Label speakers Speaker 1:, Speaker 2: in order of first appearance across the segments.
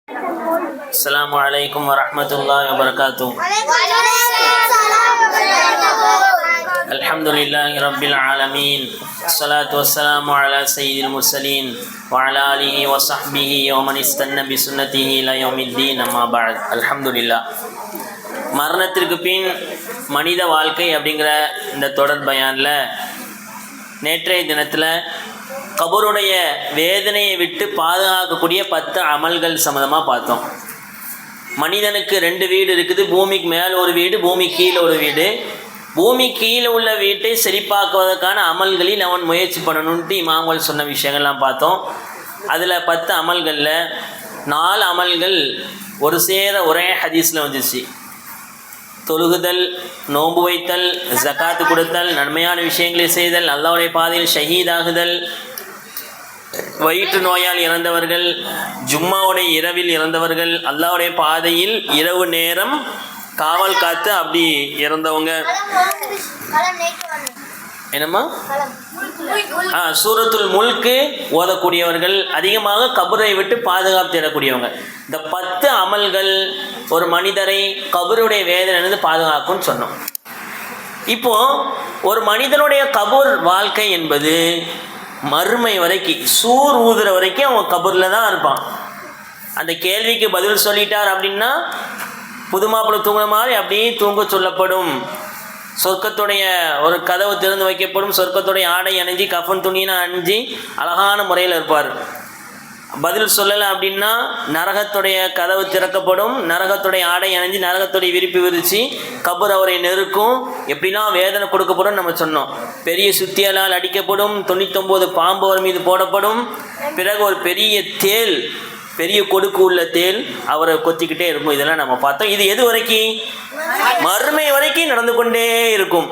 Speaker 1: السلام عليكم ورحمة الله وبركاته. الحمد لله رب العالمين، الصلاة والسلام على سيد المرسلين وعلى آله وصحبه ومن استنى بسنته إلى يوم الدين. أما بعد. الحمد لله. மரணத்திற்கு பின் மனித வாழ்க்கை அப்படிங்கிற இந்த தொடர் பயானில் நேற்றைய தினத்தில் கபருடைய வேதனையை விட்டு பாதுகாக்கக்கூடிய 10 அமல்கள் சம்மந்தமாக பார்த்தோம். மனிதனுக்கு 2 வீடு இருக்குது. பூமிக்கு மேலே ஒரு வீடு, பூமி கீழே ஒரு வீடு. பூமி கீழே உள்ள வீட்டை சரிப்பாக்குவதற்கான அமல்களில் அவன் முயற்சி பண்ணணுன்ட்டு இமாம்கள் சொன்ன விஷயங்கள்லாம் பார்த்தோம். அதில் 10 அமல்களில் 4 அமல்கள் ஒரு சேர ஒரே ஹதீஸில் வந்துச்சு. தொழுகுதல், நோன்பு வைத்தல், ஜகாத்து கொடுத்தல், நன்மையான விஷயங்களை செய்தல், அல்லாஹ்வுடைய பாதையில் ஷஹீதாகுதல், வயிற்று நோயால் இறந்தவர்கள், ஜும்மாவுடைய இரவில் இறந்தவர்கள், அல்லாஹ்வுடைய பாதையில் இரவு நேரம் காவல் காத்து அப்படி இறந்தவங்க. என்னம்மா? சூரத்துல் முல்க்கு ஓதக்கூடியவர்கள், அதிகமாக கபரை விட்டு பாதுகாப்பு தேடக்கூடியவங்க. இந்த 10 அமல்கள் ஒரு மனிதரை கபருடைய வேதனையிலிருந்து பாதுகாக்கும்னு சொன்னோம். இப்போ ஒரு மனிதனுடைய கபூர் வாழ்க்கை என்பது மறுமை வரைக்கும், சூர் ஊதுற வரைக்கும் அவன் கபூரில் தான் இருப்பான். அந்த கேள்விக்கு பதில் சொல்லிட்டார் அப்படின்னா புது மாப்பிள்ளை தூங்குற மாதிரி அப்படியே தூங்க சொல்லப்படும். சொர்க்கத்துடைய ஒரு கதவு திறந்து வைக்கப்படும். சொர்க்கத்துடைய ஆடை அணிஞ்சு கஃபன் துணின்னு அணிஞ்சு அழகான முறையில் இருப்பார். பதில் சொல்லலை அப்படின்னா நரகத்துடைய கதவு திறக்கப்படும். நரகத்துடைய ஆடை அணிஞ்சு நரகத்துடைய விரிப்பு விரித்து கபர் அவரை நெருக்கும். எப்படிலாம் வேதனை கொடுக்கப்படும் நம்ம சொன்னோம். பெரிய சுத்தியலால் அடிக்கப்படும். 99 பாம்பு அவர் மீது போடப்படும். பிறகு ஒரு பெரிய தேள், பெரிய கொடுக்கு உள்ள தேள் அவரை கொத்திக்கிட்டே இருக்கும். இதெல்லாம் நம்ம பார்த்தோம். இது எது வரைக்கும்? மறுமை வரைக்கும் நடந்து கொண்டே இருக்கும்.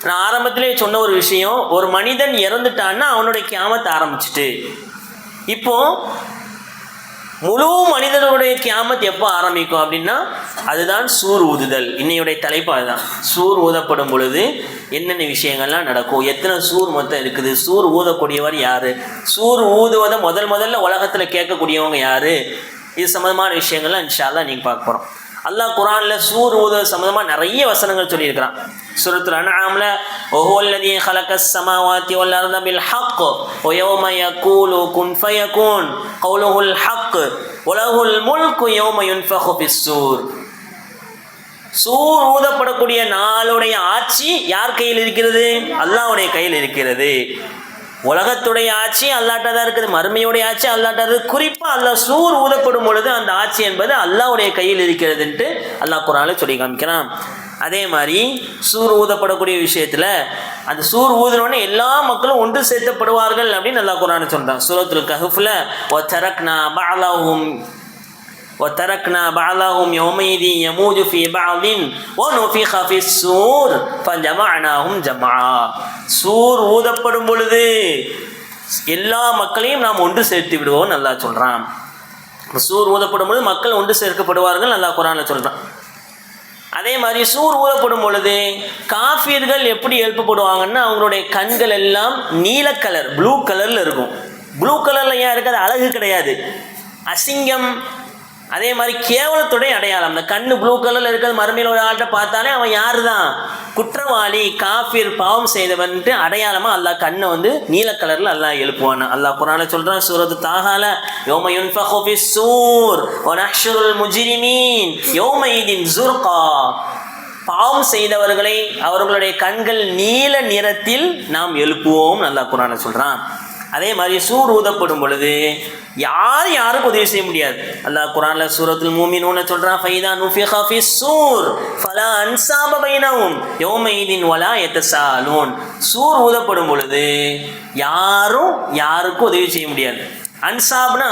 Speaker 1: நான் ஆரம்பத்திலே சொன்ன ஒரு விஷயம், ஒரு மனிதன் இறந்துட்டான்னா அவனுடைய கியாமத் ஆரம்பிச்சுட்டு, இப்போ முழு மனிதனுடைய கியாமத் எப்போ ஆரம்பிக்கும் அப்படின்னா அதுதான் சூர் ஊதுதல். இன்னையுடைய தலைப்பு அதுதான். சூர் ஊதப்படும் பொழுது என்னென்ன விஷயங்கள்லாம் நடக்கும், எத்தனை சூர் மொத்தம் இருக்குது, சூர் ஊதக்கூடியவர் யார், சூர் ஊதுவதை முதல்ல உலகத்தில் கேட்கக்கூடியவங்க யார், இது சம்மந்தமான விஷயங்கள்லாம் இன்ஷா அல்லாஹ் நீங்கள் பார்க்க போகிறோம். அல்லாஹ் குர்ஆனில் சூர் ஊதுவது சம்மந்தமாக நிறைய வசனங்கள் சொல்லியிருக்கிறான். சூரத்துல் அன்ஆம்ல வஹுவல்லதீ ஹலகஸ் ஸமாவாத்தி வல் அர்த பில் ஹக் வ யௌம யகூலு குன் ஃபயகூன் கௌலுஹுல் ஹக் வலஹுல் முல்கு யௌம யுன்ஃபஹு ஃபிஸ்-சூர். சூர் ஊதப்படக்கூடிய நாளுடைய ஆட்சி யார் கையில் இருக்கிறது? அல்லாஹ்வுடைய கையில் இருக்கிறது. உலகத்துடைய ஆட்சி அல்லாஹ்ட்ட தான் இருக்குது. மறுமையுடைய ஆட்சி அல்லாஹ்ட்ட இருக்குது. குறிப்பாக அல்லாஹ் சூர் ஊதப்படும் பொழுது அந்த ஆட்சி என்பது அல்லாஹ்வுடைய கையில் இருக்கிறதுன்ட்டு அல்லாஹ் குர்ஆனில் சொல்லி காமிக்கிறான். அதே மாதிரி சூர் ஊதப்படக்கூடிய விஷயத்தில் அந்த சூர் ஊதுனோடனே எல்லா மக்களும் ஒன்று சேர்த்தப்படுவார்கள் அப்படின்னு அல்லாஹ் குர்ஆனில் சொல்கிறான். சூரத்துல் கஹ்ஃப்ல وَتَرَكْنَا بَعْضَهُمْ يَوْمَئِذٍ يَمُوجُ فِي بَعْضٍ وَنُفِخَ فِي الصُّورِ فَجَمَعْنَاهُمْ جَمْعًا. சூர் ஊதப்படும் பொழுது எல்லா மக்களையும் நாம் ஒன்று சேர்த்து விடுவோம் நல்லா சொல்கிறான். சூர் ஊதப்படும் பொழுது மக்கள் ஒன்று சேர்க்கப்படுவார்கள் நல்லா குர்ஆனில் சொல்கிறான். அதே மாதிரி சூர் ஊதப்படும் பொழுது காஃபிர்கள் எப்படி எழுப்பப்படுவாங்கன்னா அவங்களுடைய கண்கள் எல்லாம் நீல கலர், ப்ளூ கலரில் இருக்கும். ப்ளூ கலரில் ஏன் இருக்குது? அது அழகு கிடையாது, அசிங்கம், அதே மாதிரி கேவலத்துடைய அடையாளம். அந்த கண்ணு ப்ளூ கலரில் இருக்கிறது மறுமையில் ஒரு ஆள்கிட்ட பார்த்தாலே அவன் யார் தான்? குற்றவாளி, காஃபிர், பாவம் செய்தவன்ட்டு அடையாளமாக அல்லாஹ் கண்ணை நீல கலரில் அல்லாஹ் எழுப்புவான். அல்லாஹ் குர்ஆனில் சொல்கிறான் சூரத்து தாஹால யௌம யுன்ஃபஹு ஃபிஸ்-சூர் வ நஹ்ஷுருல் முஜ்ரிமீன் யௌமஇதின் ஸுர்கா. பாவம் செய்தவர்களை அவர்களுடைய கண்கள் நீல நிறத்தில் நாம் எழுப்புவோம் அல்லாஹ் குர்ஆனில் சொல்கிறான். அதே மாதிரி சூர் ஊதப்படும் பொழுது யாருக்கும் உதவி செய்ய முடியாது. அல்லாஹ் குர்ஆன்ல சூரத்துல் மூமினூன் சொல்றான் ஃபைதா நுஃபிக ஃபிஸ்-சூர் ஃபலா அன்சாப பைனஹும் யௌமஇதின் வலா யதஸாலூன். சூர் ஊதப்படும் பொழுது யாருக்கும் உதவி செய்ய முடியாது. அன்சாப்னா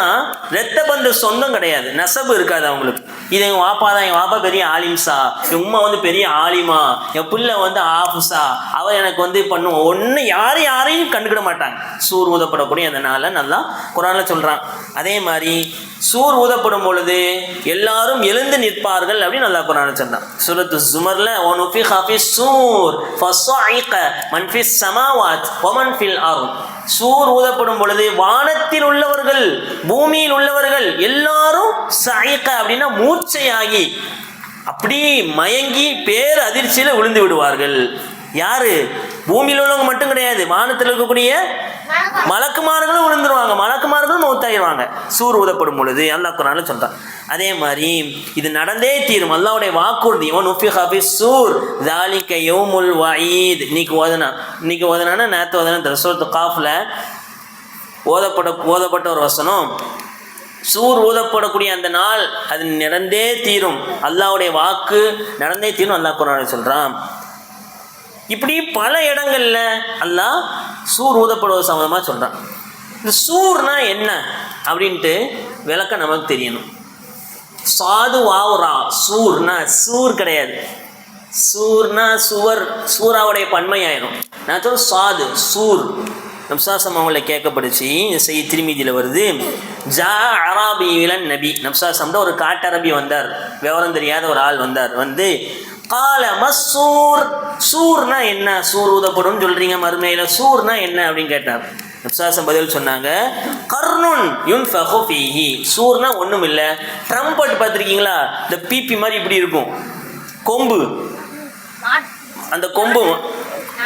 Speaker 1: இரத்த பந்த சொந்தம் கிடையாது, நசபு இருக்காது அவங்களுக்கு. இது எங்கள் வாப்பா தான், எங்கள் வாப்பா பெரிய ஆலிம்ஸா, என் உம்மா வந்து பெரிய ஆலிமா, என் பிள்ளை வந்து ஆஃபுஸா, அவள் எனக்கு வந்து பண்ணுவோம். ஒன்று யாரையும் கண்டுக்கிட மாட்டாங்க. சூர் ஊதப்படக்கூடிய அந்த நாளை நல்லா குர்ஆன்ல சொல்கிறான். அதே மாதிரி சூர் ஊதப்படும் பொழுது எல்லாரும் எழுந்து நிற்பார்கள் அப்படின்னு நல்லா குர்ஆன்ல சொன்னான். சூரத்து ஸுமர்ல வனுஃபிக ஃபிஸ்ஸூர் ஃபஸஅஇக மன் ஃபிஸ் ஸமாவாத் வமன் ஃபில் அர்த். சூர் ஊதப்படும் பொழுது வானத்தில் உள்ளவர்கள் பூமியில் உள்ளவர்கள் எல்லாரும் சஅஇக அப்படின்னா மூர்ச்சையாகி அப்படி மயங்கி பேர் அதிர்ச்சியில் விழுந்து விடுவார்கள். யாரு? பூமியில் உள்ளவங்க மட்டும் கிடையாது, வானத்தில் இருக்கக்கூடிய மலக்குமார்களும் விழுந்துருவாங்க, மலக்குமார்களும் மௌத்தாயிருவாங்க சூர் ஊதப்படும் பொழுது அல்லாஹ் குர்ஆன்ல சொல்றான். அதே மாதிரி இது நடந்தே தீரும், அல்லாஹ்வுடைய வாக்குறுதி. வனுஃபிக ஃபிஸ்ஸூர் ஸாலிக யௌமுல் வஈத். இன்னைக்கு ஓதனானா நேற்று ஓதனா சூரத்து காஃப்ல ஓதப்பட்ட ஒரு வசனம். சூர் ஊதப்படக்கூடிய அந்த நாள் அது நடந்தே தீரும், அல்லாஹ்வுடைய வாக்கு நடந்தே தீரும் அல்லாஹ் குர்ஆன்ல சொல்றான். இப்படி பல இடங்கள்ல அல்லாஹ் சூர் ஊதப்படுவது சம்பந்தமாக சொல்கிறான். இந்த சூர்னா என்ன அப்படின்ட்டு விளக்க நமக்கு தெரியணும். சாது வாவுரா சூர்னா சூர் கிடையாது. சூர்னா சுவர், சூறாவுடைய பன்மையாயிரும். நான் சொல்ல சாது சூர். நப்சாசம் அவங்கள கேட்கப்படுச்சு, செய் திருமீதியில் வருது. ஜா அராபியிலன் நபி, நப்சாசம் ஒரு காட்டரபி வந்தார், விவரம் தெரியாத ஒரு ஆள் வந்தார். வந்து கால மஸ்ஸூர், சூர்னா என்ன, சூர் ஊதப்படும் சொல்றீங்க மறுமையில, சூர்னா என்ன அப்படின்னு கேட்டார். நப்சாசம் பதில் சொன்னாங்க, கர்னுன் யுன்ஃபகு ஃபீஹி. சூர்னா ஒன்றும் இல்லை, ட்ரம்பட் பார்த்துருக்கீங்களா, இந்த பீப்பி மாதிரி இப்படி இருக்கும் கொம்பு, அந்த கொம்பு,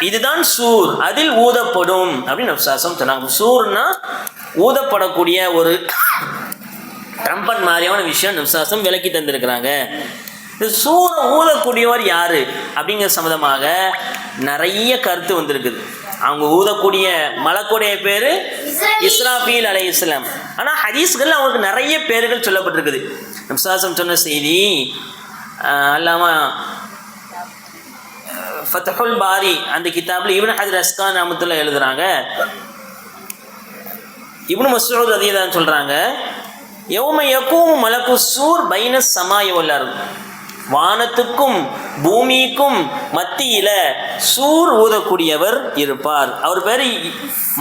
Speaker 1: இதுதான் சூர், அதில் ஊதப்படும் அப்படின்னு நப்சாசம் சொன்னாங்க. சூர்னா ஊதப்படக்கூடிய ஒரு ட்ரம்பட் மாதிரியான விஷயம் நப்சாசம் விளக்கி தந்திருக்கிறாங்க. இந்த சூரை ஊதக்கூடியவர் யாரு அப்படிங்கிற சம்பந்தமாக நிறைய கருத்து வந்திருக்குது. அவங்க ஊதக்கூடிய மலக்குடைய பேரு இஸ்ராஃபீல் அலைஹிஸ்ஸலாம். ஆனால் ஹதீஸ்கள் அவங்களுக்கு நிறைய பேர்கள் சொல்லப்பட்டிருக்குது. நப்சாசம் சொன்ன செய்தி அல்லாமா ஃபத்ஹுல் பாரி அந்த கிதாபில் இப்னு ஹஜர் அஸ்கான் ரஹ்மத்துல்லாஹி எழுதுறாங்க. இப்னு மஸ்ஊத் ரலியல்லாஹு அன்ஹு சொல்றாங்க, யௌம யகூமு மலக்கு சூர் பைன ஸமாஇ வல் அர்த். வானத்துக்கும் பூமிக்கும் மத்தியில சூர் ஊதக்கூடியவர் இருப்பார். அவர் பேர்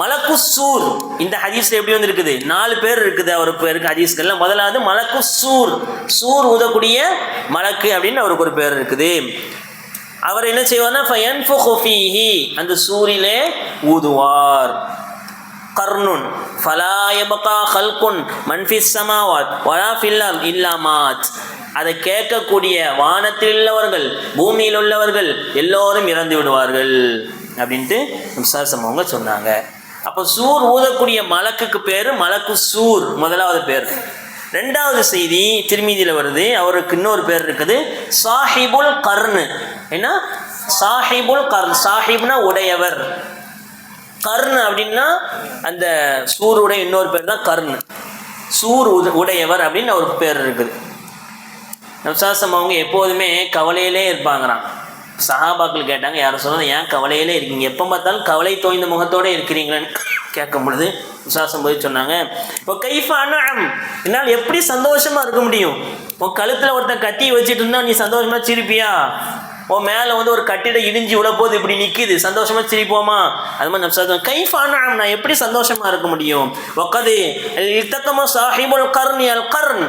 Speaker 1: மலக்கு சூர். இந்த ஹதீஸ்ல எப்படி வந்து இருக்குது, 4 பேர் இருக்குது அவர் பேருக்கு ஹதீஸ்கள்ல. முதலாவது மலக்கு சூர், சூர் ஊதக்கூடிய மலக்கு அப்படின்னு அவருக்கு ஒரு பேர் இருக்குது. அவர் என்ன செய்வார்னா ஃபயன்ஃபுகு ஃபீஹி, அந்த சூரிலே ஊதுவார். கர்னுன் ஃபலா யபகா ஹல்குன் மன் ஃபிஸ் ஸமாவாத் வலா ஃபில் அர்த் இல்லா மாத். அதை கேட்கக்கூடிய வானத்தில் உள்ளவர்கள் பூமியில் உள்ளவர்கள் எல்லோரும் இறந்து விடுவார்கள் அப்படின்ட்டு நப்சாசம் அவங்க சொன்னாங்க. அப்போ சூர் ஊதக்கூடிய மலக்குக்கு பேர் மலக்கு சூர், முதலாவது பேர். ரெண்டாவது செய்தி திருமீதியில் வருது, அவருக்கு இன்னொரு பேர் இருக்குது, சாஹிபுல் கர்னு. என்ன சாஹிபுல் கர்ன், சாஹிப்னா உடையவர், கர்ன் அப்படின்னா அந்த சூருடைய இன்னொரு பேர் தான் கர்ன், சூர் உடையவர் அப்படின்னு அவருக்கு பேர் இருக்குது. நப்சாசம் அவங்க எப்போதுமே கவலையிலே இருப்பாங்கிறான். சஹாபாக்கள் கேட்டாங்க, யாரும் சொன்னது ஏன் கவலையிலே இருக்கீங்க, எப்போ பார்த்தாலும் கவலை தோய்ந்த முகத்தோடு இருக்கிறீங்களேன்னு கேட்கும் பொழுது நப்சாசம் போய் சொன்னாங்க, இப்போ கைஃபான என்னால் எப்படி சந்தோஷமாக இருக்க முடியும், உன் கழுத்தில் ஒருத்தன் கத்தி வச்சுட்டு இருந்தா நீ சந்தோஷமாக சிரிப்பியா, உன் மேலே வந்து ஒரு கட்டிட இடிஞ்சு விழப்போது இப்படி நிற்கிது, சந்தோஷமாக சிரிப்போமா, அது மாதிரி நப்சாசம் கைஃபான நான் எப்படி சந்தோஷமாக இருக்க முடியும். ஒக்கது இத்தக்கமா சாஹிபுல் கர்னி அல் கர்ன்,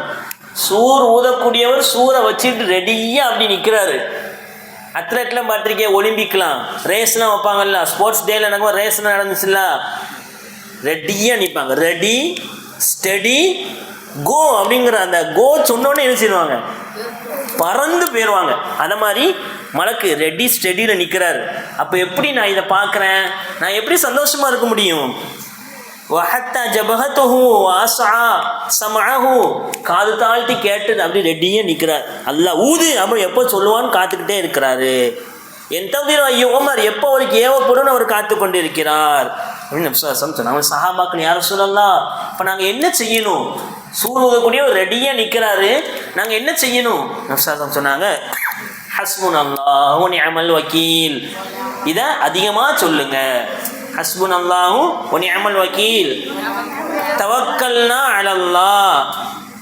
Speaker 1: சூர் ஊதக்கூடியவர் சூரை வச்சுட்டு ரெடியாக அப்படி நிற்கிறாரு. அத்லெட்லாம் பார்த்துருக்கேன், ஒலிம்பிக்லாம் ரேஸ்லாம் வைப்பாங்கல்ல, ஸ்போர்ட்ஸ் டேல நடக்கும் ரேஸ்லாம் நடந்துச்சுல்ல, ரெடியாக நிற்பாங்க, ரெடி ஸ்டடி கோ அப்படிங்கிற அந்த கோ சொன்னோன்னே எழுச்சிடுவாங்க, பறந்து போயிடுவாங்க. அதை மாதிரி மலக்கு ரெடி ஸ்டடியில் நிற்கிறாரு. அப்போ எப்படி நான் இதை பார்க்குறேன், நான் எப்படி சந்தோஷமாக இருக்க முடியும். வஹத்தா ஜபஹத்துஹு வஅஸா ஸமஅஹு, காது தாழ்த்தி கேட்டு அப்படி ரெடியே நிற்கிறார். அல்லாஹ் ஊது அப்படி எப்போ சொல்லுவான்னு காத்துக்கிட்டே இருக்கிறாரு. என் தவிர ஐயோ உமர் எப்போ அவருக்கு ஏவப்படும் அவர் காத்து கொண்டு இருக்கிறார் அப்படின்னு நப்சாசம் சொன்னாங்க. சஹாபாக்கள் யார சொல்லலாம், இப்போ நாங்கள் என்ன செய்யணும், சூர் ஊதக்கூடிய ஒரு ரெடியாக நிற்கிறாரு, நாங்கள் என்ன செய்யணும். நப்சாசம் சொன்னாங்க, ஹஸ்புனல்லாஹு வ நிஅமல் வக்கீல், இதை அதிகமாக சொல்லுங்க. ஹஸ்புனல்லாஹு வ நிஅமல் வக்கீல், தவக்கல்னா அலல்லாஹ்,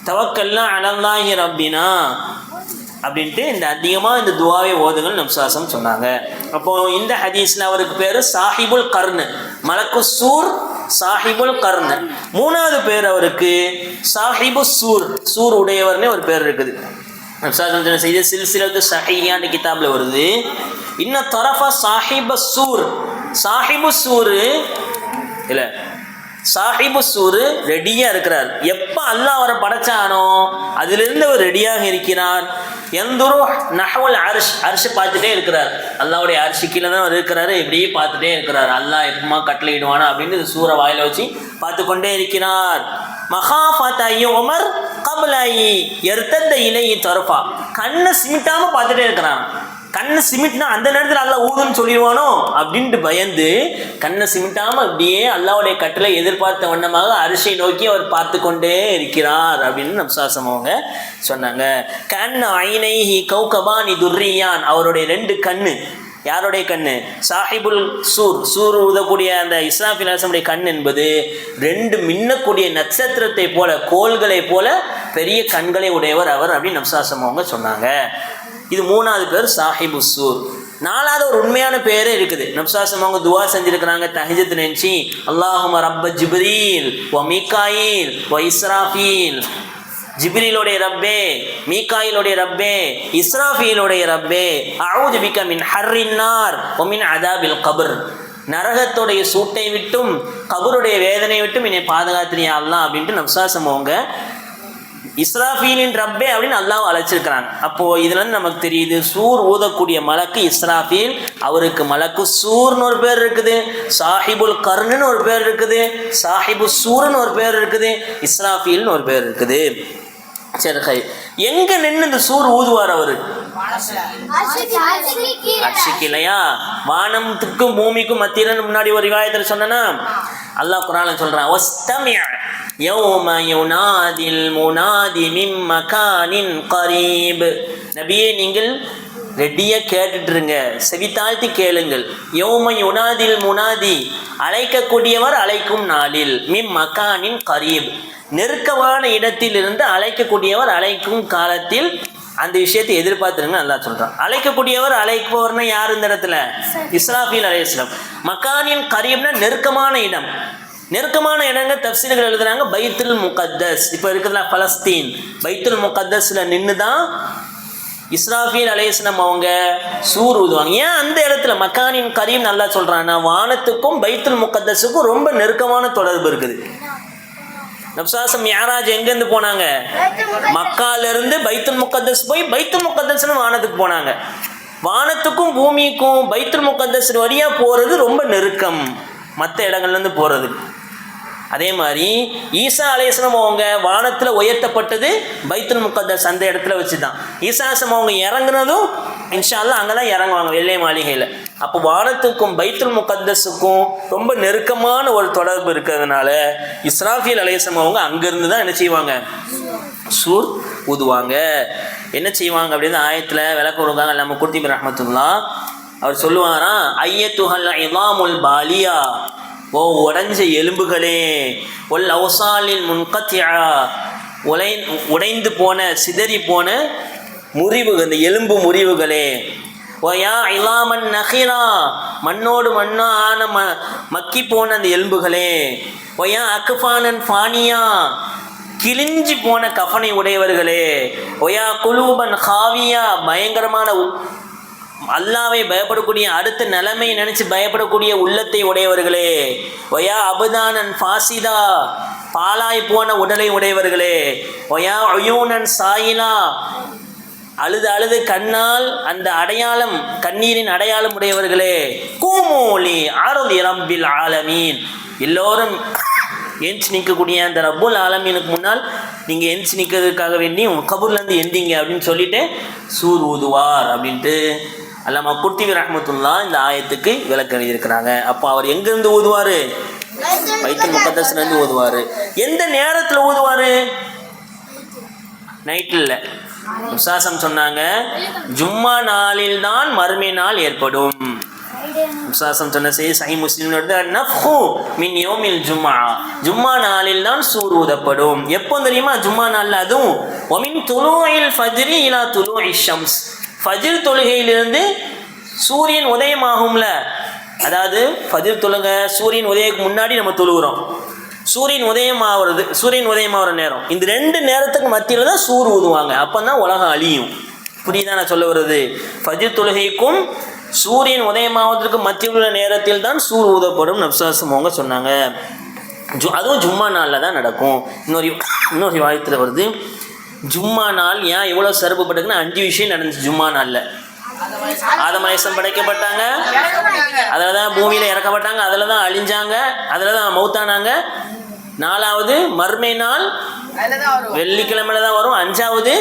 Speaker 1: தவக்கல்னா அலல்லாஹி ரப்பினா அப்படின்ட்டு இந்த அதிகமாக இந்த துவாவை ஓதுங்கள் நம்சாசம் சொன்னாங்க. அப்போது இந்த ஹதீஸில் அவருக்கு பேர் சாஹிபுல் கர்னு, மலக்கு சூர் சாஹிபுல் கர்னு. மூணாவது பேர் அவருக்கு சாஹிபு சூர், சூர் உடையவர்னே ஒரு பேர் இருக்குது. நம்சாசம் செய்த சில்சிலத்து சஹீஹான கிதாபில் வருது. இன்னும் தரஃபா சாஹிப சூர், சாஹிபு சூர் இல்லை, சாஹிபு சூரு ரெடியாக இருக்கிறார். எப்போ அல்லாஹ் அவரை படைச்சானோ அதிலிருந்து அவர் ரெடியாக இருக்கிறார். எந்தொரு நஹவல் அரிஷ், அரிஷை பார்த்துட்டே இருக்கிறார். அல்லாவுடைய அரிசி கீழே தான் அவர் இருக்கிறாரு, இப்படியே பார்த்துட்டே இருக்கிறார். அல்லாஹ் எப்பமா கட்டளையிடுவானா அப்படின்னு இந்த சூரை வாயில வச்சு பார்த்து கொண்டே இருக்கிறார். மகாஃபாத் ஐயோ உமர் கபலாயி எர்த்தந்த இலையை தரப்பா, கண்ணை சிமிட்டாமல் பார்த்துட்டே இருக்கிறான். கண்ணை சிமிட்னா அந்த நேரத்தில் அல்லாஹ் ஊதுன்னு சொல்லிடுவானோ அப்படின்ட்டு பயந்து கண்ணை சிமிட்டாமல் அப்படியே அல்லாவுடைய கட்டளை எதிர்பார்த்த வண்ணமாக அரிசை நோக்கி அவர் பார்த்து கொண்டே இருக்கிறார் அப்படின்னு நம்சாசம் அவங்க சொன்னாங்க. கண் ஐனைஹி கௌகபானி துர்ரியான், அவருடைய 2 கண்ணு. யாருடைய கண்ணு? சாஹிபுல் சூர், சூர் ஊதக்கூடிய அந்த இஸ்ராஃபில் அலைஹிஸ்ஸலாமுடைய கண் என்பது 2 மின்னக்கூடிய நட்சத்திரத்தை போல, கோள்களை போல பெரிய கண்களை உடையவர் அவர் அப்படின்னு நம்சாசம் அவங்க சொன்னாங்க. இது மூணாவது பேர் சாஹிபு சூர். நாலாவது ஒரு உண்மையான பேரே இருக்குது. நப்சாசம் அவங்க துவா செஞ்சிருக்கிறாங்க தஹஜ்ஜுத் நினைச்சு, அல்லாஹும்ம ரப்ப ஜிப்ரீல் வ மீகாயில் வ இஸ்ராஃபீல். ஜிப்ரீலுடைய ரப்பே, மீகாயிலுடைய ரப்பே, இஸ்ராஃபீலுடைய ரப்பே, அஊது பிக மின் ஹர்ரின் நார் வ மின் அதாபில் கபர். நரகத்துடைய சூட்டை விட்டும் கபருடைய வேதனை விட்டும் என்னை பாதுகாத்திரியா அல்லாஹ் அப்படின்ட்டு நப்சாசம் அவங்க இஸ்ராஃபீலின் ரப்பே அப்படின்னு அல்லாஹ் அழைச்சிருக்கிறாங்க. அப்போது இதுலேருந்து நமக்கு தெரியுது, சூர் ஊதக்கூடிய மலக்கு இஸ்ராஃபீல், அவருக்கு மலக்கு சூர்னு ஒரு பேர் இருக்குது, சாஹிபுல் கர்னுன்னு ஒரு பேர் இருக்குது, சாஹிபு சூர்னு ஒரு பேர் இருக்குது, இஸ்ராஃபீல்னு ஒரு பேர் இருக்குது. சரி, எங்கே நின்று இந்த சூர் ஊதுவார் அவரு? அர்ஷிக்கு இல்லையா? வானத்துக்கும் பூமிக்கும் மத்தியில் முன்னாடி ஒரு ரிவாயத்தில் சொன்னா அல்லாஹ் குர்ஆன்ல சொல்றான், வஸ்தமி' யௌம யுனாதில் முனாதி மின் மகானின் கரீப். நபியே நீங்கள் ரெடியாக கேட்டுட்டுருங்க, செவித்தாழ்த்தி கேளுங்கள். யௌம யுனாதில் முனாதி, அழைக்கக்கூடியவர் அழைக்கும் நாளில், மின் மகானின் கரீப், நெருக்கமான இடத்தில் இருந்து அழைக்கக்கூடியவர் அழைக்கும் காலத்தில் அந்த விஷயத்தை எதிர்பார்த்துருங்க நல்லா சொல்கிறான். அழைக்கக்கூடியவர் அழைப்பவர்னா யார் இந்த இடத்துல? இஸ்ராஃபீல் அலைஹிஸ்ஸலாம். மக்கானின் கரீப்னா நெருக்கமான இடம். நெருக்கமான இடங்க தஃப்சீர்கள் எழுதுறாங்க பைத்துல் முகத்தஸ். இப்போ இருக்கிறதுல பலஸ்தீன், பைத்துல் முகத்தஸில் நின்று தான் இஸ்ராஃபீல் அலைஹிஸ்ஸலாம் அவங்க சூர் ஊதுவாங்க. ஏன் அந்த இடத்துல மக்கானின் கரீப் நல்லா சொல்கிறான்னா, வானத்துக்கும் பைத்துல் முகத்தஸுக்கும் ரொம்ப நெருக்கமான தொடர்பு இருக்குது. நப்சாசம் மிஅராஜ் எங்கேருந்து போனாங்க? மக்காலிருந்து பைத்துல் முகத்தஸ் போய் பைத்துல் முகத்தஸ்னு வானத்துக்கு போனாங்க. வானத்துக்கும் பூமிக்கும் பைத்துல் முகத்தஸ் வழியாக போகிறது ரொம்ப நெருக்கம் மற்ற இடங்கள்லேருந்து போகிறது. அதே மாதிரி ஈசா அலைஹிஸ்ஸலாம் அவங்க வானத்தில் உயர்த்தப்பட்டது பைத்துல் முகத்தஸ் அந்த இடத்துல வச்சு தான். ஈசா அலைஹிஸ்ஸலாம் அவங்க இறங்குனதும் இன்ஷா அல்லாஹ் அங்கே தான் இறங்குவாங்க, வெள்ளை மாளிகையில். அப்போ வானத்துக்கும் பைத்துல் முகத்தஸுக்கும் ரொம்ப நெருக்கமான ஒரு தொடர்பு இருக்கிறதுனால இஸ்ராஃபீல் அலைஹிஸ்ஸலாம் அவங்க அங்கேருந்து தான் என்ன செய்வாங்க? சூர் ஊதுவாங்க. என்ன செய்வாங்க அப்படின்னு ஆயத்தில் விளக்க கொடுக்காங்க நம்ம குர்துபி ரஹ்மத்துல்லாஹ். அவர் சொல்லுவாராம், ஐயத்துஹல் இதாமுல் பாலியா, ஓ உடைஞ்ச எலும்புகளே, ஒல் அவுசாலில் முன்கத்தியா, உடைந்து போன சிதறி போன முறிவு, இந்த எலும்பு முறிவுகளே, ஒயா இலாமன் நஹிரா, மண்ணோடு மண்ணா ஆன மக்கி போன அந்த எலும்புகளே, ஒயா அக்ஃபானன் ஃபானியா, கிழிஞ்சி போன கஃபனை உடையவர்களே, ஒயா குலூபன் ஹாவியா, பயங்கரமான அல்லாவை பயப்படக்கூடிய அடுத்த நிலைமையை நினைச்சு பயப்படக்கூடிய உள்ளத்தை உடையவர்களே, ஒயா அபுதானன் ஃபாசிதா, பாலாய் போன உடலை உடையவர்களே, ஒயா உயூனன் சாயிலா, அழுது அழுது கண்ணால் அந்த அடையாளம், கண்ணீரின் அடையாளம் உடையவர்களே, கூமூலி ஆரதி ரப்பில் ஆலமீன், எல்லோரும் எஞ்சி நிற்கக்கூடிய அந்த ரப்புல் ஆலமீனுக்கு முன்னால் நீங்கள் எஞ்சி நிற்கிறதுக்காக வேண்டி உங்கள் கபூர்லேருந்து எந்திங்க அப்படின்னு சொல்லிட்டு சூர் ஊதுவார் அப்படின்ட்டு அல்லாமா குர்துபி ரஹ்மத்துல்லாஹ் இந்த ஆயத்துக்கு விளக்கம் எழுதியிருக்கிறாங்க. அப்போ அவர் எங்கேருந்து ஊதுவார்? பைத்துல் முகத்தஸ்லேருந்து ஊதுவார். எந்த நேரத்தில் ஊதுவார்? நைட்டில் இல்லை. விசாசம் சொன்னாங்க, ஜும்மா நாளில் தான் மறுமை நாள் ஏற்படும். விசுவாசம் சொன்ன செய்தி சஹீஹ் முஸ்லிம்ல நஃப்ஹு மின் யௌமில் ஜும்ஆ, ஜும்மா நாளில் தான் சூர் ஊதப்படும். எப்போ தெரியுமா? ஜும்மா நாளில். அதுவும் வமின் துலூஇல் ஃபஜ்ரி இலா துலூஇஷ் ஷம்ஸ், ஃபஜ்ர் தொழுகையிலிருந்து சூரியன் உதயமாகும்ல, அதாவது ஃபஜ்ர் தொழுகை சூரியன் உதயத்துக்கு முன்னாடி நம்ம தொழுகிறோம், சூரியன் உதயமாகிற நேரம், இந்த 2 நேரத்துக்கு மத்தியில் தான் சூர் ஊதுவாங்க. அப்போ தான் உலகம் அழியும். புரியுதா நான் சொல்ல வருது? ஃபஜ்ர் தொழுகைக்கும் சூரியன் உதயமாவதற்கு மத்தியில் உள்ள நேரத்தில் தான் சூர் ஊதப்படும் நப்சாசம் அவங்க சொன்னாங்க. அதுவும் ஜும்மா நாளில் தான் நடக்கும். இன்னொரு வாயத்தில் வருது, ஜும்மா நாள் ஏன் இவ்வளோ சிறப்புப்பட்டதுன்னா 5 விஷயம் நடந்துச்சு ஜும்மா நாளில். ஆதம் அலைஹிஸ்ஸலாம் படைக்கப்பட்டாங்க, அதில் தான் பூமியில் இறக்கப்பட்டாங்க, அதில் தான் அழிஞ்சாங்க, அதில் தான் மௌத்தானாங்க. 4வது மர்மை நாள் வெள்ளிக்கிழமையில தான் வரும். 5வது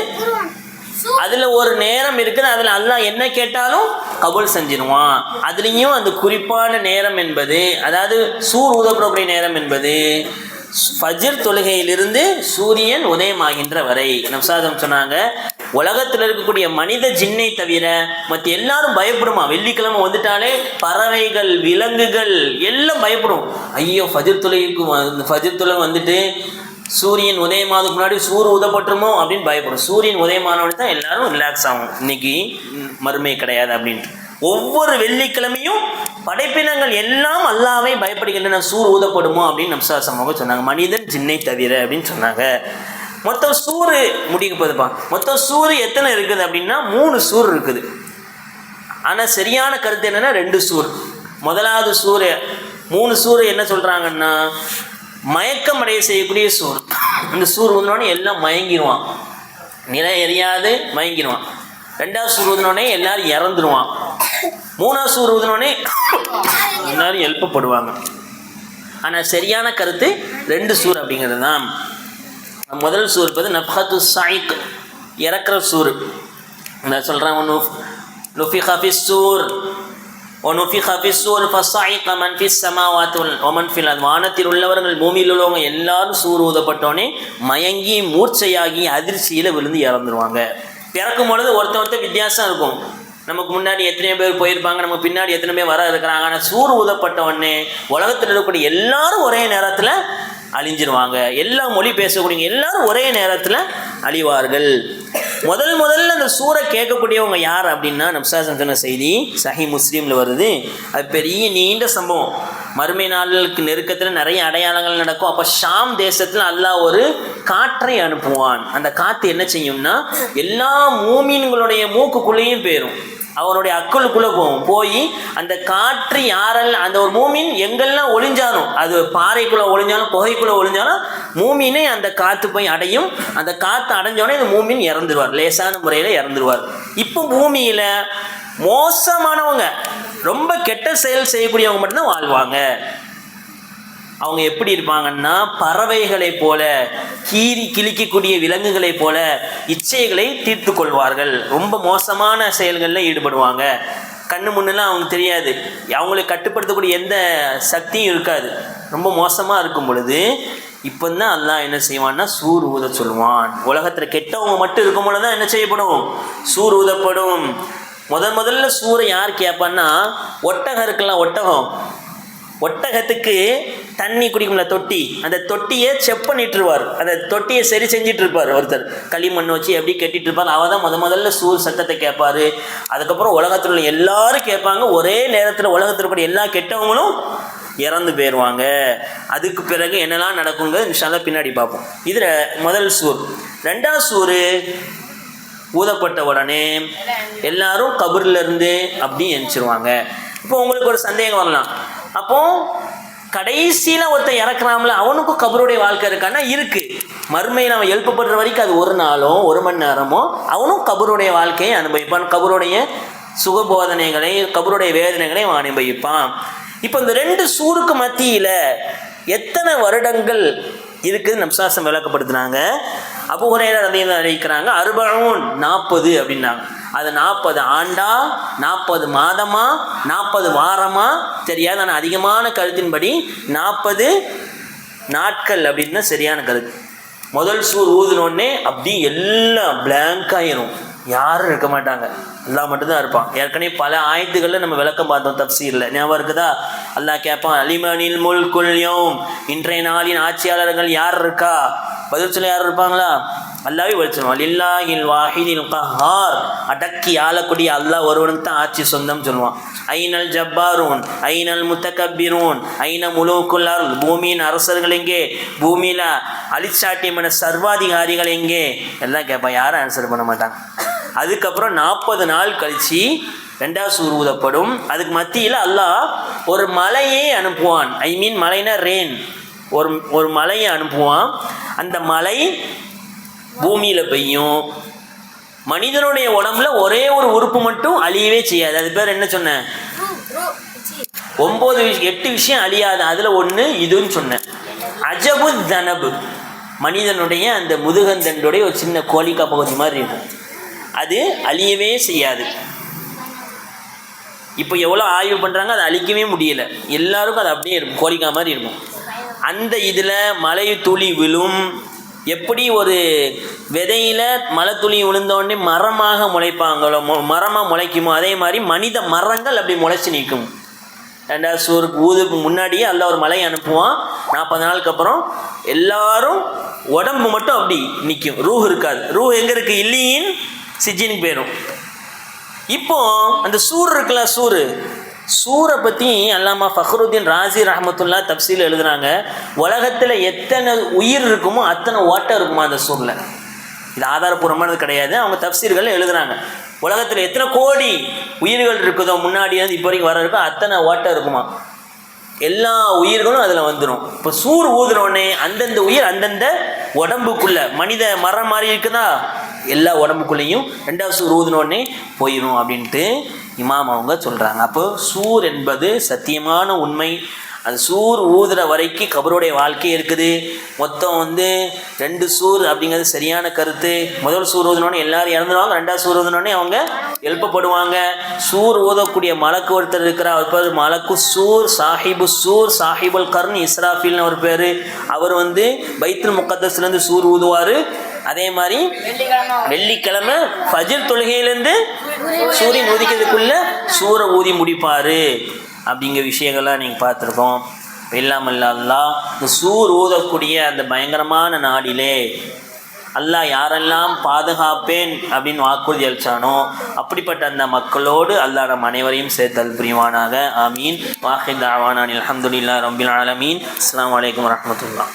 Speaker 1: அதில் ஒரு நேரம் இருக்குது, அதில் அல்லாஹ் என்ன கேட்டாலும் கபூல் செஞ்சிருவான். அதுலேயும் அந்த குறிப்பான நேரம் என்பது, அதாவது சூர் ஊதப்படக்கூடிய நேரம் என்பது ஃபஜ்ர் தொழுகையிலிருந்து சூரியன் உதயமாகின்ற வரை. நப்சாதம் சொன்னாங்க, உலகத்தில் இருக்கக்கூடிய மனித ஜின்னை தவிர மற்ற எல்லாரும் பயப்படுமா? வெள்ளிக்கிழமை வந்துட்டாலே பறவைகள், விலங்குகள் எல்லாம் பயப்படும். ஐயோ ஃபஜ்ர் தொழுகை வந்துட்டு சூரியன் உதயமானதுக்கு முன்னாடி சூர் ஊதப்பட்டுருமோ அப்படின்னு பயப்படும். சூரியன் உதயமானவனே தான் எல்லாரும் ரிலாக்ஸ் ஆகும், இன்னைக்கு மறுமை கிடையாது அப்படின்ட்டு. ஒவ்வொரு வெள்ளிக்கிழமையும் படைப்பினங்கள் எல்லாம் அல்லாஹ்வை பயப்படுகின்றன, சூர் ஊதப்படுமோ அப்படின்னு நப்சாசமாக சொன்னாங்க, மனிதன் ஜின்னை தவிர அப்படின்னு சொன்னாங்க. மொத்தம் சூறு முடிக்க போதுப்பா. மொத்தம் சூறு எத்தனை இருக்குது அப்படின்னா 3 சூர் இருக்குது. ஆனால் சரியான கருத்து என்னன்னா 2 சூர். முதலாவது சூறு 3 சூறு என்ன சொல்றாங்கன்னா மயக்கம் அடைய செய்யக்கூடிய சூர். இந்த சூர் ஊதினோடனே எல்லாம் மயங்கிடுவான், நிலை எரியாது மயங்கிடுவான். 2வது சூர் ஊதினோடனே எல்லாரும் இறந்துருவான். 3வது சூர் ஊதினோடனே எல்லாரும் எழுப்பப்படுவாங்க. ஆனால் சரியான கருத்து 2 சூர் அப்படிங்கிறது தான். முதல் சூர் பார்த்து நஃப்ஹத்து ஸாயிக், இறக்குற சூர். நான் சொல்கிறேன், நுஃபிக ஃபிஸ் சூர் وَنُفِخَ فِي الصُّورِ فَصَعِقَ مَنْ فِي السَّمَاوَاتِ وَمَنْ فِي الْأَرْضِ, வானத்தில் உள்ளவர்கள் பூமியில் உள்ளவங்க எல்லாரும் சூர் ஊதப்பட்டோன்னே மயங்கி மூர்ச்சையாகி அதிர்ச்சியில் விழுந்து இறந்துருவாங்க. பிறக்கும் பொழுது ஒருத்தர் வித்தியாசம் இருக்கும். நமக்கு முன்னாடி எத்தனை பேர் போயிருப்பாங்க, நம்ம பின்னாடி எத்தனை பேர் வர இருக்கிறாங்க. ஆனால் சூர் ஊதப்பட்ட உடனே உலகத்தில் இருக்கக்கூடிய எல்லாரும் ஒரே நேரத்தில் அழிஞ்சிருவாங்க. எல்லா மொழி பேசக்கூடிய எல்லாரும் ஒரே நேரத்தில் அழிவார்கள். முதல்ல அந்த சூரை கேட்கக்கூடியவங்க யார் அப்படின்னா நப்சாசம் சொன்ன செய்தி சஹீஹ் முஸ்லீமில் வருது. அது பெரிய நீண்ட சம்பவம். மறுமை நாளுக்கு நெருக்கத்தில் நிறைய அடையாளங்கள் நடக்கும். அப்போ ஷாம் தேசத்தில் அல்லாஹ் ஒரு காற்றை அனுப்புவான். அந்த காற்று என்ன செய்யும்னா எல்லா மூமீன்களுடைய மூக்குக்குள்ளேயும் போயிடும், அவனுடைய அக்களுக்குள்ளே போய் அந்த காற்று யாரெல்லாம், அந்த ஒரு மூமின் எங்கெல்லாம் ஒளிஞ்சாலும், அது பாறைக்குள்ளே ஒளிஞ்சாலும் புகைக்குள்ளே ஒளிஞ்சாலும் மூமினை அந்த காற்று போய் அடையும். அந்த காற்று அடைஞ்சோடனே இந்த மூமின் இறந்துருவார், லேசான முறையில் இறந்துருவார். இப்போ பூமியில் மோசமானவங்க, ரொம்ப கெட்ட செயல் செய்யக்கூடியவங்க மட்டும்தான் வாழ்வாங்க. அவங்க எப்படி இருப்பாங்கன்னா பறவைகளைப் போல, கீறி கிழிக்கக்கூடிய விலங்குகளைப் போல இச்சைகளை தீர்த்து கொள்வார்கள். ரொம்ப மோசமான செயல்களில் ஈடுபடுவாங்க. கண்ணு முன்னெல்லாம் அவங்களுக்கு தெரியாது, அவங்களை கட்டுப்படுத்தக்கூடிய எந்த சக்தியும் இருக்காது. ரொம்ப மோசமாக இருக்கும் பொழுது இப்போ தான் அல்லாஹ் என்ன செய்வான்னா சூர் ஊத சொல்லுவான். உலகத்தில் கெட்டவங்க மட்டும் இருக்கும் பொழுது தான் என்ன செய்யப்படும், சூர் ஊதப்படும். முதல்ல சூரை யார் கேட்பான்னா ஒட்டகம் இருக்கலாம். ஒட்டகத்துக்கு தண்ணி குடிக்கும்ல தொட்டி, அந்த தொட்டியை செப் பண்ணிட்டுருவார், அந்த தொட்டியை சரி செஞ்சுட்டு இருப்பார் ஒருத்தர், களிமண் வச்சு எப்படி கட்டிட்டு இருப்பார். அவள் தான் முதல்ல சூர் சத்தத்தை கேட்பார். அதுக்கப்புறம் உலகத்தில் உள்ள எல்லாரும் கேட்பாங்க. ஒரே நேரத்தில் உலகத்தில் கூட எல்லா கெட்டவங்களும் இறந்து போயிடுவாங்க. அதுக்கு பிறகு என்னெல்லாம் நடக்குங்கிறது இன்ஷா அல்லாஹ் பின்னாடி பார்ப்போம். இதில் முதல் சூர். 2வது சூர் ஊதப்பட்ட உடனே எல்லாரும் கபர்லேருந்து அப்படி எந்திரிச்சிருவாங்க. இப்போ உங்களுக்கு ஒரு சந்தேகம் வரலாம், அப்போ கடைசியில் ஒருத்தன் இறக்குறாமல அவனுக்கும் கபருடைய வாழ்க்கை இருக்கான்னா இருக்குது. மறுமையில் அவன் எழுப்பப்படுற வரைக்கும் அது ஒரு நாளோ 1 மணி நேரமோ அவனும் கபருடைய வாழ்க்கையை அனுபவிப்பான். கபருடைய சுகபோதனைகளை, கபருடைய வேதனைகளை அவன் அனுபவிப்பான். இப்போ இந்த 2 சூருக்கு மத்தியில் எத்தனை வருடங்கள் இருக்குது நப்சாசம் விளக்கப்படுத்தினாங்க. அபூ ஹுரைரா ரலியல்லாஹு அன்ஹு அறிவிக்கிறாங்க 40 அப்படின்னாங்க. அது 40 ஆண்டா, 40 மாதமா, 40 வாரமா தெரியாது. ஆனால் அதிகமான கருத்தின்படி 40 நாட்கள் அப்படின்னு தான் சரியான கருத்து. முதல் சூர் ஊதுனோடனே அப்படி எல்லாம் பிளாங்க் ஆயிரும், யாரும் இருக்க மாட்டாங்க. அல்லாஹ் மட்டும்தான் இருப்பான். ஏற்கனவே பல ஆயத்துகளில் நம்ம விளக்கம் பார்த்தோம் தப்சீரில், ஞாபகம் இருக்குதா? அல்லாஹ் கேட்பான், அலிமனில் முல்குல் யௌம், இன்றைய நாளின் ஆட்சியாளர்கள் யார் இருக்கா? பதில் சொல்ல யார் இருப்பாங்களா? அல்லாஹ்வே பதில் சொல்லுவான். லில்லாஹில் வாஹிதில் கஹார், அடக்கி ஆளக்கூடிய அல்லாஹ் ஒருவனுக்கு தான் ஆட்சி சொந்தம் சொல்லுவான். ஐனல் ஜப்பாரூன் ஐனல் முத்தகப்பிரூன் ஐன முலூக்குல் அர்ல், பூமியின் அரசர்கள் எங்கே? பூமியில் அலிச்சாட்டியமான சர்வாதிகாரிகள் எங்கே? எல்லாம் கேட்பான். யாரும் ஆன்சர் பண்ண மாட்டாங்க. அதுக்கப்புறம் 40 நாள் கழித்து 2வது சூர் ஊதப்படும். அதுக்கு மத்தியில் அல்லாஹ் ஒரு மலையை அனுப்புவான். மலைனா ரெயின், ஒரு மலையை அனுப்புவான். அந்த மலை பூமியில் பெய்யும். மனிதனுடைய உடம்புல ஒரே ஒரு உறுப்பு மட்டும் அழியவே செய்யாது. அது பேர் என்ன சொன்னேன்? 8 விஷயம் அழியாது, அதில் ஒன்று இதுன்னு சொன்னேன். அஜபு தனபு, மனிதனுடைய அந்த முதுகந்தண்டுடைய ஒரு சின்ன கோழிக்கா பகுதி மாதிரி இருக்கும், அது அழியவே செய்யாது. இப்போ எவ்வளோ ஆய்வு பண்ணுறாங்க, அதை அழிக்கவே முடியலை. எல்லாருக்கும் அது அப்படியே இருக்கும், கோழிக்கா மாதிரி இருக்கும். அந்த இதில் மழை துளி விழும். எப்படி ஒரு விதையில் மழை துளி விழுந்தோடனே மரமாக முளைப்பாங்களோ, மரமாக முளைக்குமோ, அதே மாதிரி மனித மரங்கள் அப்படி முளைச்சி நிற்கும். 2வது சூருக்கு ஊதுக்கு முன்னாடியே அல்லாஹ் ஒரு மலையை அனுப்புவான். 40 நாளுக்கு அப்புறம் எல்லாரும் உடம்பு மட்டும் அப்படி நிற்கும், ரூஹ் இருக்காது. ரூஹ் எங்கே இருக்குது? இல்லியின் சிஜினுக்கு போயிடும். இப்போ அந்த சூர் இருக்குல்ல, சூரை பற்றி அல்லாமா ஃபக்ருத்தீன் ராசி ரஹமத்துல்லா தப்சீல் எழுதுனாங்க. உலகத்தில் எத்தனை உயிர் இருக்குமோ அத்தனை ஓட்டம் இருக்குமா அந்த சூரில். இது ஆதாரபூர்வமானது கிடையாது, அவங்க தப்சீர்கள் எழுதுனாங்க. உலகத்தில் எத்தனை கோடி உயிர்கள் இருக்குதோ, முன்னாடி வந்து இப்போ வரைக்கும் வர இருக்கோ அத்தனை ஓட்டம் இருக்குமா. எல்லா உயிர்களும் அதில் வந்துடும். இப்போ சூர் ஊதுனோடனே அந்தந்த உயிர் அந்தந்த உடம்புக்குள்ள, மனித மரம் மாதிரி இருக்குதா, எல்லா உடம்புக்குள்ளேயும் 2வது சூர் ஊதுனோடனே போயிடும் அப்படின்ட்டு இமாம் அவங்க சொல்கிறாங்க. அப்போ சூர் என்பது சத்தியமான உண்மை. அந்த சூர் ஊதுற வரைக்கும் கபருடைய வாழ்க்கை இருக்குது. மொத்தம் 2 சூர் அப்படிங்கிறது சரியான கருத்து. முதல் சூர் ஊதுனோடனே எல்லாரும் இறந்துடுவாங்க, 2வது சூர் ஊதுனோடனே அவங்க எழுப்பப்படுவாங்க. சூர் ஊதக்கூடிய மலக்கு ஒருத்தர் இருக்கிறார், அவர் பேர் மலக்கு சூர், சாஹிபுல் கர்ன் இஸ்ராஃபில்னு ஒரு பேர். அவர் பைத்துல் முகத்தஸ்லேருந்து சூர் ஊதுவார். அதே மாதிரி வெள்ளிக்கிழமை ஃபஜ்ர் தொழுகையிலேருந்து சூரியன் உதிக்கிறதுக்குள்ள சூரை ஊதி முடிப்பார். அப்படிங்கிற விஷயங்கள்லாம் நீங்கள் பார்த்துருக்கோம். இல்லாமல் அல்லாஹ் இந்த சூர் ஊதக்கூடிய அந்த பயங்கரமான நாடிலே அல்லாஹ் யாரெல்லாம் பாதுகாப்பேன் அப்படின்னு வாக்குறுதி அளித்தானோ அப்படிப்பட்ட அந்த மக்களோடு அல்லாஹ் நம் அனைவரையும் சேர்த்தல் புரிவானாக. ஆமீன். வாஹித் தாவானா அல்ஹம்துலில்லாஹி ரப்பில் ஆலமீன். அஸ்ஸலாமு அலைக்கும் வரஹ்மத்துல்லாஹ்.